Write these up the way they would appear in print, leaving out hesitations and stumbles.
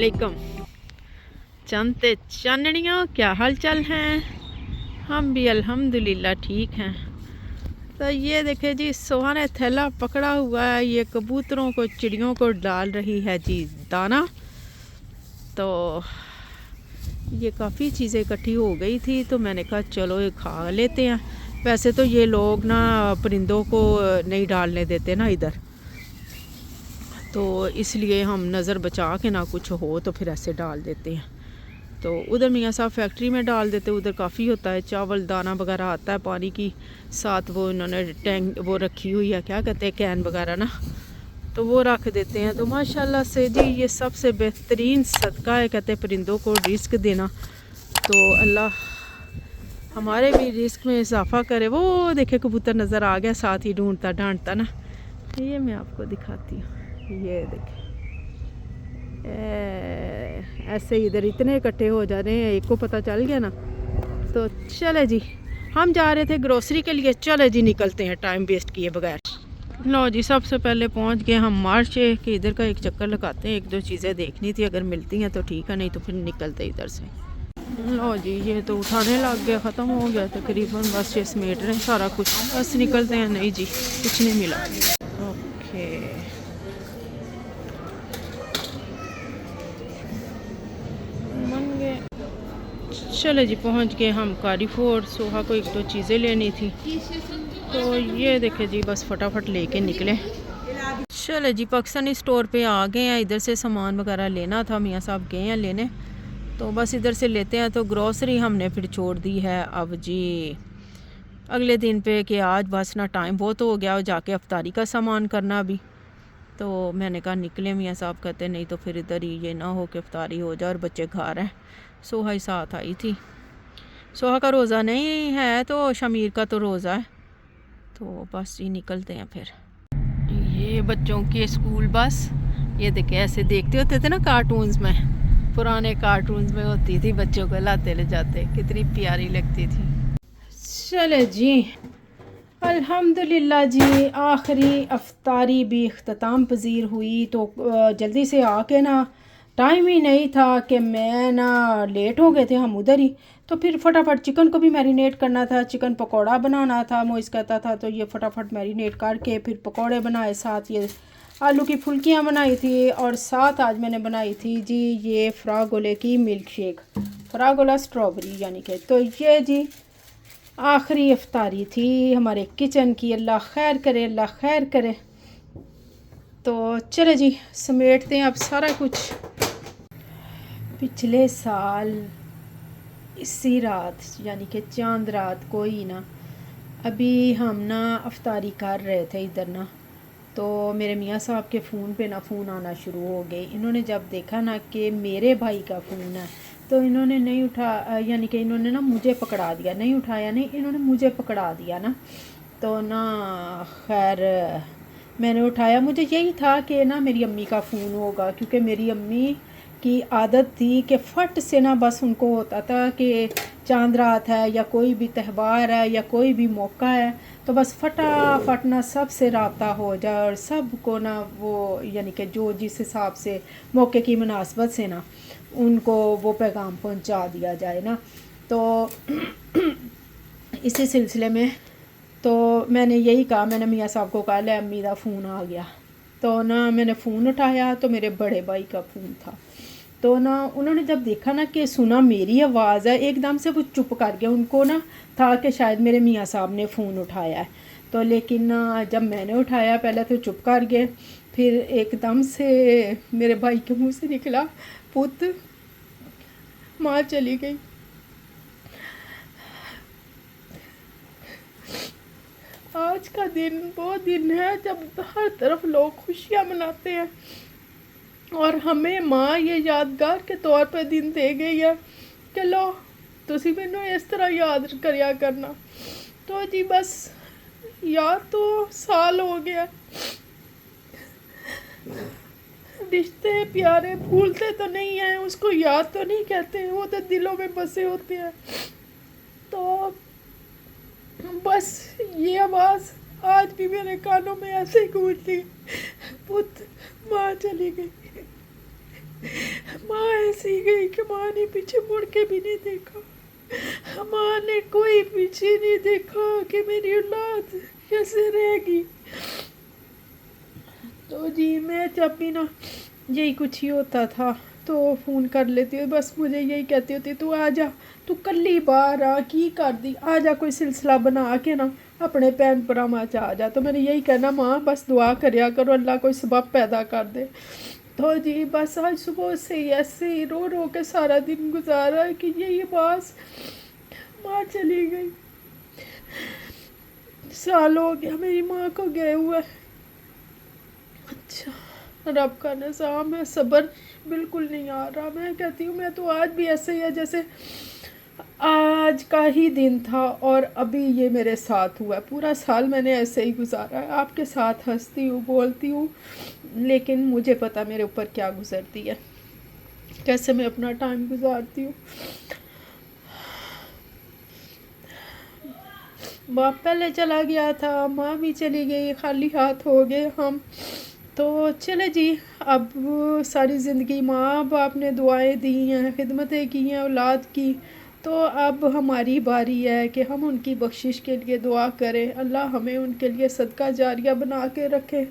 वालेकुम चंद चाननियों, क्या हाल चाल हैं। हम भी अल्हम्दुलिल्लाह ठीक हैं। तो ये देखे जी, सोहा ने थैला पकड़ा हुआ है, ये कबूतरों को चिड़ियों को डाल रही है जी दाना। तो ये काफ़ी चीज़ें इकट्ठी हो गई थी, तो मैंने कहा चलो ये खा लेते हैं। वैसे तो ये लोग ना परिंदों को नहीं डालने देते ना इधर, तो इसलिए हम नज़र बचा के ना कुछ हो तो फिर ऐसे डाल देते हैं। तो उधर मियाँ साहब फैक्ट्री में डाल देते, उधर काफ़ी होता है, चावल दाना वगैरह आता है पानी की साथ, वो इन्होंने टैंक वो रखी हुई है, क्या कहते हैं, कैन वगैरह ना, तो वो रख देते हैं। तो माशाल्लाह से जी ये सबसे बेहतरीन सदका है, कहते हैं परिंदों को रिस्क देना। तो अल्लाह हमारे भी रिस्क में इजाफा करे। वो देखे कबूतर नज़र आ गया, साथ ही ढूंढता डांटता ना, ये मैं आपको दिखाती हूँ। ये देखे ऐसे इधर इतने इकट्ठे हो जा रहे हैं, एक को पता चल गया ना। तो चले जी, हम जा रहे थे ग्रोसरी के लिए, चले जी निकलते हैं टाइम वेस्ट किए बगैर। लो जी, सबसे पहले पहुंच गए हम मार्चे कि इधर का एक चक्कर लगाते हैं, एक दो चीज़ें देखनी थी, अगर मिलती हैं तो ठीक है, नहीं तो फिर निकलते इधर से। लो जी, ये तो उठाने लग गया, ख़त्म हो गया तकरीबन, बस ये समेट रहे हैं सारा कुछ, बस निकलते हैं। नहीं जी, कुछ नहीं मिला। ओके चले जी, पहुंच गए हम कारीफोर। सोहा को एक दो चीज़ें लेनी थी, तो ये देखे जी बस फटाफट लेके निकले। चले जी, पाकिस्तानी स्टोर पे आ गए हैं, इधर से सामान वगैरह लेना था, मियाँ साहब गए हैं लेने, तो बस इधर से लेते हैं। तो ग्रोसरी हमने फिर छोड़ दी है अब जी अगले दिन पे, कि आज बस ना टाइम बहुत हो गया और जाके अफ्तारी का सामान करना अभी। तो मैंने कहा निकले, मियाँ साहब कहते नहीं तो फिर इधर ही ये ना हो कि अफ्तारी हो जाए और बच्चे घर हैं। सोहा ही साथ आई थी, सोहा का रोज़ा नहीं है तो शमीर का तो रोज़ा है। तो बस ये निकलते हैं फिर। ये बच्चों की स्कूल बस, ये देखे ऐसे देखते होते थे ना कार्टून्स में, पुराने कार्टून्स में होती थी, बच्चों को लाते ले जाते, कितनी प्यारी लगती थी। चले जी, अल्हम्दुलिल्लाह जी, आखिरी अफ्तारी भी अख्ताम पजीर हुई। तो जल्दी से आके ना, टाइम ही नहीं था कि मैं ना, लेट हो गए थे हम उधर ही। तो फिर फटाफट चिकन को भी मैरिनेट करना था, चिकन पकौड़ा बनाना था, मोइस कहता था, तो ये फटाफट मैरिनेट करके फिर पकौड़े बनाए, साथ ये आलू की फुल्कियाँ बनाई थी, और साथ आज मैंने बनाई थी जी ये फ्रागोले की मिल्क शेक, फ्रागोला स्ट्रॉबेरी यानी कि। तो ये जी आखिरी अफ्तारी थी हमारे किचन की, अल्लाह खैर करे, अल्लाह खैर करे। तो चले जी, समेटते हैं अब सारा कुछ। पिछले साल इसी रात यानी कि चांद रात को ही ना, अभी हम ना अफ्तारी कर रहे थे इधर ना, तो मेरे मियाँ साहब के फ़ोन पे ना फ़ोन आना शुरू हो गए। इन्होंने जब देखा ना कि मेरे भाई का फ़ोन है, तो इन्होंने नहीं उठा, यानी कि इन्होंने ना मुझे पकड़ा दिया, नहीं उठाया नहीं, इन्होंने मुझे पकड़ा दिया ना। तो ना खैर मैंने उठाया, मुझे यही था कि ना मेरी अम्मी का फ़ोन होगा, क्योंकि मेरी अम्मी की आदत थी कि फट से ना, बस उनको होता था कि चांद रात है या कोई भी त्यौहार है या कोई भी मौका है, तो बस फटाफट ना सबसे रब्ता हो जाए और सबको ना वो, यानी कि जो जिस हिसाब से मौके की मुनासबत से ना उनको वो पैगाम पहुंचा दिया जाए ना। तो इसी सिलसिले में तो मैंने यही कहा, मैंने मियाँ साहब को कहा, ले अम्मी का फ़ोन आ गया। तो ना मैंने फ़ोन उठाया तो मेरे बड़े भाई का फ़ोन था। तो ना उन्होंने जब देखा ना कि सुना मेरी आवाज़ है, एकदम से वो चुप कर गया, उनको ना था कि शायद मेरे मियाँ साहब ने फ़ोन उठाया है। तो लेकिन ना जब मैंने उठाया, पहले तो चुप कर गए, फिर एकदम से मेरे भाई के मुंह से निकला, पुत माँ चली गई। आज का दिन वो दिन है जब हर तरफ लोग खुशियाँ मनाते हैं, और हमें माँ ये यादगार के तौर पे दिन दे गई है कि लो तुसी मैनू इस तरह याद करिया करना। तो जी बस, याद तो साल हो गया, रिश्ते प्यारे भूलते तो नहीं हैं, उसको याद तो नहीं कहते, वो तो दिलों में बसे होते हैं। तो बस ये आवाज़ आज भी मेरे कानों में ऐसे ही गूंजती, पुत माँ चली गई। माँ ऐसी गई कि माँ ने पीछे मुड़ के भी नहीं देखा। माँ ने कोई पीछे नहीं देखा कि मेरी औलाद कैसे रहेगी। तो जी मैं जब भी ना यही कुछ ही होता था तो फ़ोन कर लेती हूँ, बस मुझे यही कहती होती तू आ जा, तू कल्ली बाहर आ की कर दी, आ जा कोई सिलसिला बना के ना अपने भैन भरावां च आ जा। तो मैंने यही कहना माँ बस दुआ करया करो अल्लाह कोई सबब पैदा कर दे। तो जी बस आज सुबह से ही ऐसे ही रो रो के सारा दिन गुजारा कि यही बस माँ चली गई। साल हो गया मेरी माँ को गए हुए। अच्छा रब का निज़ाम है, सब्र बिल्कुल नहीं आ रहा। मैं कहती हूँ मैं तो आज भी ऐसे ही है जैसे आज का ही दिन था और अभी ये मेरे साथ हुआ है। पूरा साल मैंने ऐसे ही गुजारा है, आपके साथ हंसती हूँ बोलती हूँ, लेकिन मुझे पता मेरे ऊपर क्या गुजरती है, कैसे मैं अपना टाइम गुजारती हूँ। बाप पहले चला गया था, माँ भी चली गई, खाली हाथ हो गए हम। तो चले जी अब सारी ज़िंदगी माँ बाप ने दुआएं दी हैं, खिदमतें की हैं औलाद की, तो अब हमारी बारी है कि हम उनकी बख्शिश के लिए दुआ करें। अल्लाह हमें उनके लिए सदका जारिया बना के रखे।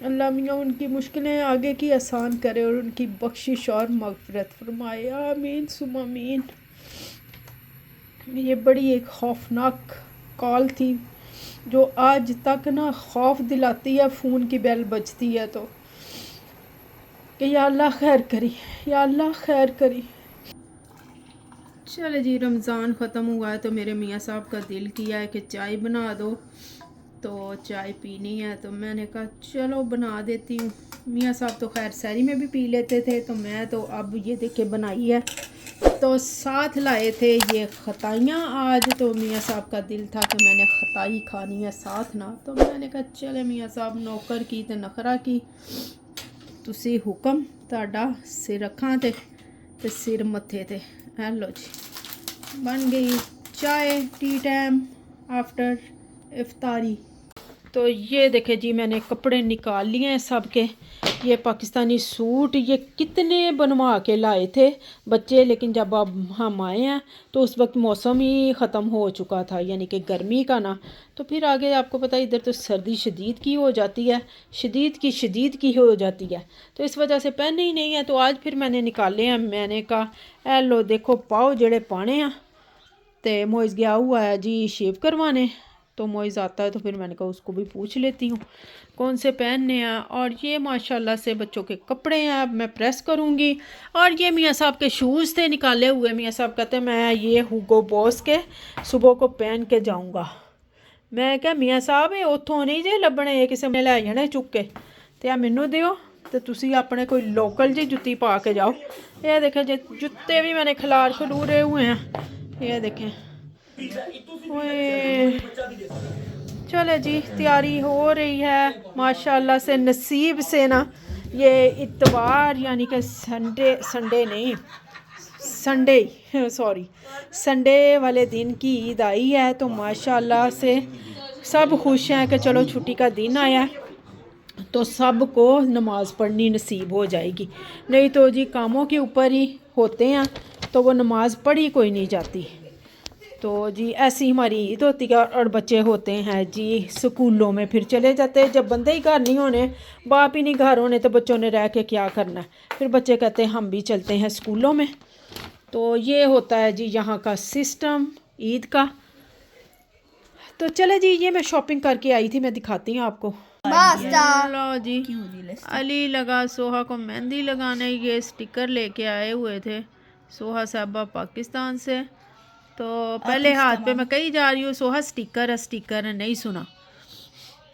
अल्लाह मियाँ उनकी मुश्किलें आगे की आसान करे और उनकी बख्शिश और मग़फ़िरत फरमाए। आमीन सुम आमीन। ये बड़ी एक खौफनाक कॉल थी जो आज तक ना खौफ दिलाती है, फ़ोन की बेल बजती है तो कि या अल्लाह खैर करी, या अल्लाह खैर करी। चले जी रमज़ान ख़त्म हुआ है तो मेरे मियाँ साहब का दिल किया है कि चाय बना दो, तो चाय पीनी है तो मैंने कहा चलो बना देती हूँ। मियाँ साहब तो खैर सहरी में भी पी लेते थे, तो मैं तो अब ये देख के बनाई है। तो साथ लाए थे ये खताइयाँ आज, तो मियाँ साहब का दिल था कि मैंने खताई खानी है साथ ना, तो मैंने कहा चले मियाँ साहब नौकर की तो नखरा की, तुसी हुक्म ताड़ा सिर अखां ते सिर मत्थे ते। हेलो जी बन गई चाय, टी टाइम आफ्टर इफ्तारी। तो ये देखे जी मैंने कपड़े निकाल लिए हैं सब के। ये पाकिस्तानी सूट ये कितने बनवा के लाए थे बच्चे, लेकिन जब अब हम आए हैं तो उस वक्त मौसम ही ख़त्म हो चुका था, यानी कि गर्मी का ना। तो फिर आगे आपको पता है इधर तो सर्दी शदीद की हो जाती है, शदीद की हो जाती है, तो इस वजह से पहने ही नहीं है। तो आज फिर मैंने निकाले हैं। मैंने कहा ए लो देखो पाओ जेड़े पाने हैं। तो मोइज़ गया हुआ है जी शेव करवाने, तो मोइज़ आता है तो फिर मैंने कहा उसको भी पूछ लेती हूँ कौन से पहनने हैं। और ये माशाल्लाह से बच्चों के कपड़े हैं, अब मैं प्रेस करूँगी। और ये मियाँ साहब के शूज़ थे निकाले हुए, मियाँ साहब कहते हैं मैं ये हुगो बॉस के सुबह को पहन के जाऊँगा। मैं क्या मियाँ साहब ये उतों नहीं जे लभने, ये किसी ने लै जाने चुक के, तो आ मैनू दिओ तो तुसी अपने कोई लोकल जी जुत्ती पा के जाओ। ये देखें जे जूते भी मैंने खलूरे हुए हैं, ये देखें। चले जी तैयारी हो रही है माशाल्लाह से। नसीब से ना ये इतवार यानी कि संडे नहीं संडे वाले दिन की ईद आई है, तो माशाल्लाह से सब खुश हैं कि चलो छुट्टी का दिन आया है तो सब को नमाज़ पढ़नी नसीब हो जाएगी। नहीं तो जी कामों के ऊपर ही होते हैं तो वो नमाज़ पढ़ी कोई नहीं जाती। तो जी ऐसी हमारी ईद होती है। और बच्चे होते हैं जी स्कूलों में, फिर चले जाते हैं। जब बंदे ही घर नहीं होने, बाप ही नहीं घर होने, तो बच्चों ने रह के क्या करना है। फिर बच्चे कहते हैं हम भी चलते हैं स्कूलों में। तो ये होता है जी यहाँ का सिस्टम ईद का। तो चले जी ये मैं शॉपिंग करके आई थी, मैं दिखाती हूँ आपको। लो जी अली लगा सोहा को मेहंदी लगाने, ये स्टिकर लेके आए हुए थे सोहा साहबा पाकिस्तान से। तो पहले हाथ पे मैं कही जा रही हूँ सोहा स्टिकर है नहीं सुना,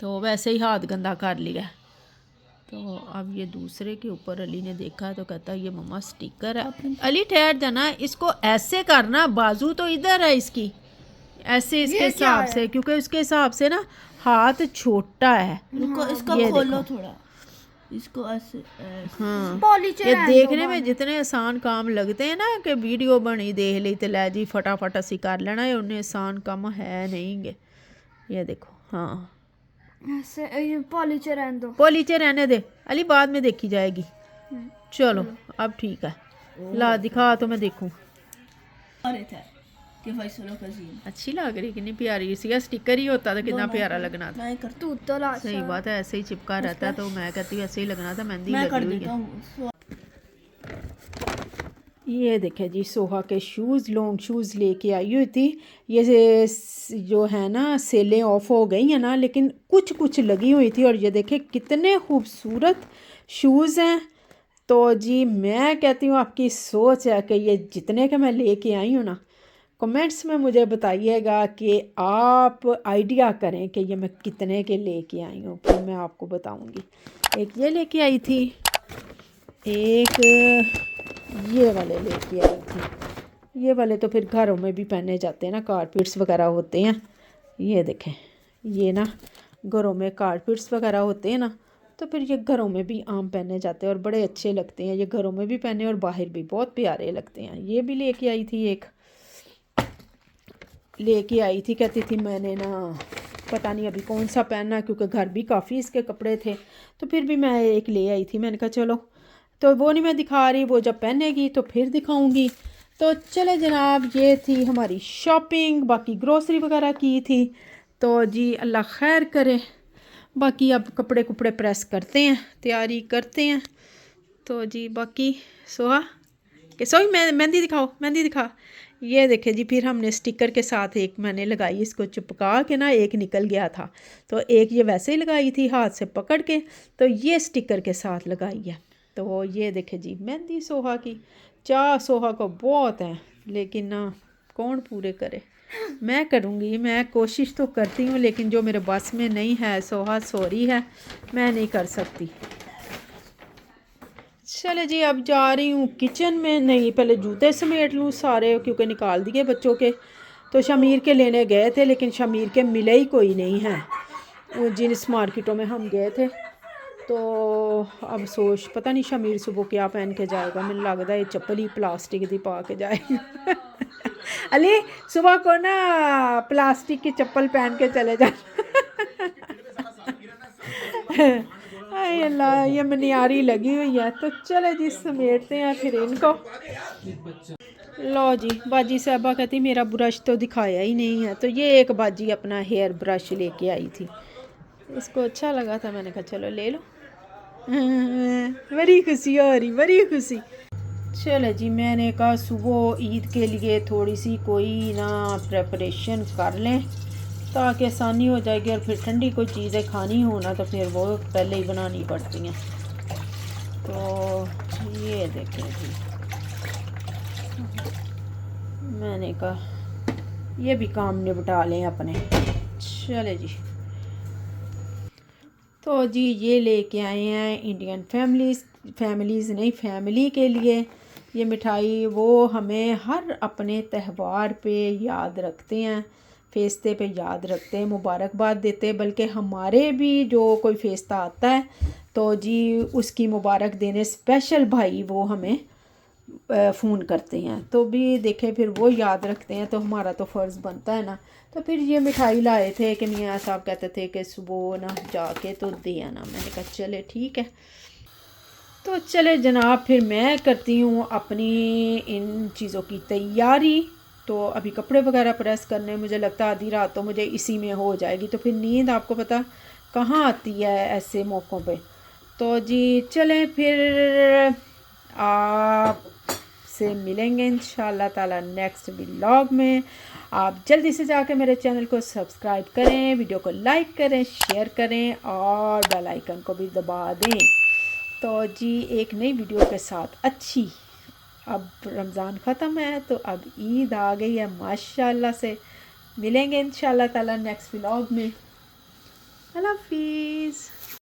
तो वैसे ही हाथ गंदा कर लिया। तो अब ये दूसरे के ऊपर अली ने देखा तो कहता ये मम्मा स्टिकर है। अली ठहर जाना, इसको ऐसे करना, बाजू तो इधर है इसकी, ऐसे इसके हिसाब से, क्योंकि उसके हिसाब से ना हाथ छोटा है। इसको खोलो थोड़ा, इसको ऐसे। हाँ ये देखने में जितने आसान काम लगते हैं ना कि वीडियो बनी देख ली तो लै जी फटाफट असी कर लेना, ये उन्हें आसान काम है नहीं गे। ये देखो हाँ ऐसे पॉलीचे रहने दो, पॉलीचे रहने दे अली, बाद में देखी जाएगी। चलो अब ठीक है, ला दिखा तो मैं देखूं। अरे था कि फैसलों का जीन अच्छी लग रही, कितनी प्यारी। इसका स्टिकर ही होता तो कितना प्यारा लगना था। मैं कर तू तो ला सही बात है, ऐसे ही चिपका रहता है तो मैं कहती हूँ ऐसे ही लगना था, मेहंदी मैं कर लगी हुई देता है। हूँ। ये देखे जी, सोहा के शूज़, लॉन्ग शूज़ लेके आई हुई थी। ये जो है ना सेलें ऑफ हो गई हैं ना, लेकिन कुछ कुछ लगी हुई थी। और ये देखे कितने खूबसूरत शूज़ हैं। तो जी मैं कहती हूँ आपकी सोच है कि ये जितने के मैं लेके आई हूँ ना, कमेंट्स में मुझे बताइएगा कि आप आइडिया करें कि ये मैं कितने के लेके आई हूँ, फिर मैं आपको बताऊँगी। एक ये लेके आई थी, एक ये वाले लेके आई थी। ये वाले तो फिर घरों में भी पहने जाते हैं ना, कारपेट्स वगैरह होते हैं। ये देखें, ये ना घरों में कारपेट्स वगैरह होते हैं ना, तो फिर ये घरों में भी आम पहने जाते हैं और बड़े अच्छे लगते हैं। ये घरों में भी पहने और बाहर भी बहुत प्यारे लगते हैं। ये भी लेके आई थी, एक लेके आई थी, कहती थी मैंने ना पता नहीं अभी कौन सा पहनना, क्योंकि घर भी काफ़ी इसके कपड़े थे। तो फिर भी मैं एक ले आई थी, मैंने कहा चलो, तो वो नहीं मैं दिखा रही, वो जब पहनेगी तो फिर दिखाऊंगी। तो चले जनाब, ये थी हमारी शॉपिंग, बाकी ग्रोसरी वगैरह की थी। तो जी अल्लाह खैर करे, बाकी अब कपड़े कुपड़े प्रेस करते हैं, तैयारी करते हैं। तो जी बाकी सोहा कि सोई मेहंदी दिखाओ, मेहंदी दिखा। ये देखे जी, फिर हमने स्टिकर के साथ एक मैंने लगाई, इसको चिपका के ना एक निकल गया था, तो एक ये वैसे ही लगाई थी हाथ से पकड़ के, तो ये स्टिकर के साथ लगाई है। तो ये देखे जी मेहंदी सोहा की। चाह सोहा को बहुत है, लेकिन ना कौन पूरे करे। मैं करूँगी, मैं कोशिश तो करती हूँ, लेकिन जो मेरे बस में नहीं है, सोहा सॉरी है, मैं नहीं कर सकती। चले जी, अब जा रही हूँ किचन में। नहीं, पहले जूते समेट लूँ सारे, क्योंकि निकाल दिए बच्चों के। तो शमीर के लेने गए थे, लेकिन शमीर के मिले ही कोई नहीं है। वो जिस मार्केटों में हम गए थे, तो अब सोच पता नहीं शमीर सुबह क्या पहन के जाएगा। मुझे लगता है ये चप्पल ही प्लास्टिक दी पा के जाएगा। अली सुबह को ना प्लास्टिक की चप्पल पहन के चले जा। अल्लाह, ये मनियारी लगी हुई है। तो चले जी समेटते हैं फिर इनको। लो जी, बाजी साहबा कहती मेरा ब्रश तो दिखाया ही नहीं है। तो ये एक बाजी अपना हेयर ब्रश लेके आई थी, इसको अच्छा लगा था, मैंने कहा चलो ले लो। बड़ी खुशी हो रही, बड़ी खुशी। चलो जी, मैंने कहा सुबह ईद के लिए थोड़ी सी कोई ना प्रेपरेशन कर लें, ताकि आसानी हो जाएगी। और फिर ठंडी कोई चीज़ें खानी हो ना, तो फिर वो पहले ही बनानी पड़ती हैं। तो ये देखें जी, मैंने कहा ये भी काम निपटा लें अपने। चले जी, तो जी ये लेके आए हैं इंडियन फैमिलीज़ नहीं, फैमिली के लिए ये मिठाई। वो हमें हर अपने त्यौहार पे याद रखते हैं, फेस्ते पे याद रखते हैं, मुबारकबाद देते हैं। बल्कि हमारे भी जो कोई फेस्ता आता है, तो जी उसकी मुबारक देने स्पेशल भाई वो हमें फ़ोन करते हैं। तो भी देखें, फिर वो याद रखते हैं, तो हमारा तो फ़र्ज़ बनता है ना। तो फिर ये मिठाई लाए थे कि मियाँ साहब कहते थे कि सुबह ना जाके तो दे आना। मैंने कहा चले ठीक है। तो चले जनाब, फिर मैं करती हूँ अपनी इन चीज़ों की तैयारी। तो अभी कपड़े वगैरह प्रेस करने, मुझे लगता है आधी रात तो मुझे इसी में हो जाएगी। तो फिर नींद आपको पता कहाँ आती है ऐसे मौक़ों पे। तो जी चलें, फिर आप से मिलेंगे इंशाल्लाह ताला नेक्स्ट व्लॉग में। आप जल्दी से जाकर मेरे चैनल को सब्सक्राइब करें, वीडियो को लाइक करें, शेयर करें और बेल आइकन को भी दबा दें। तो जी एक नई वीडियो के साथ अच्छी, अब रमज़ान ख़त्म है तो अब ईद आ गई है माशाल्लाह से। मिलेंगे इंशाल्लाह ताला नेक्स्ट व्लॉग में। अल्लाह हाफिज़।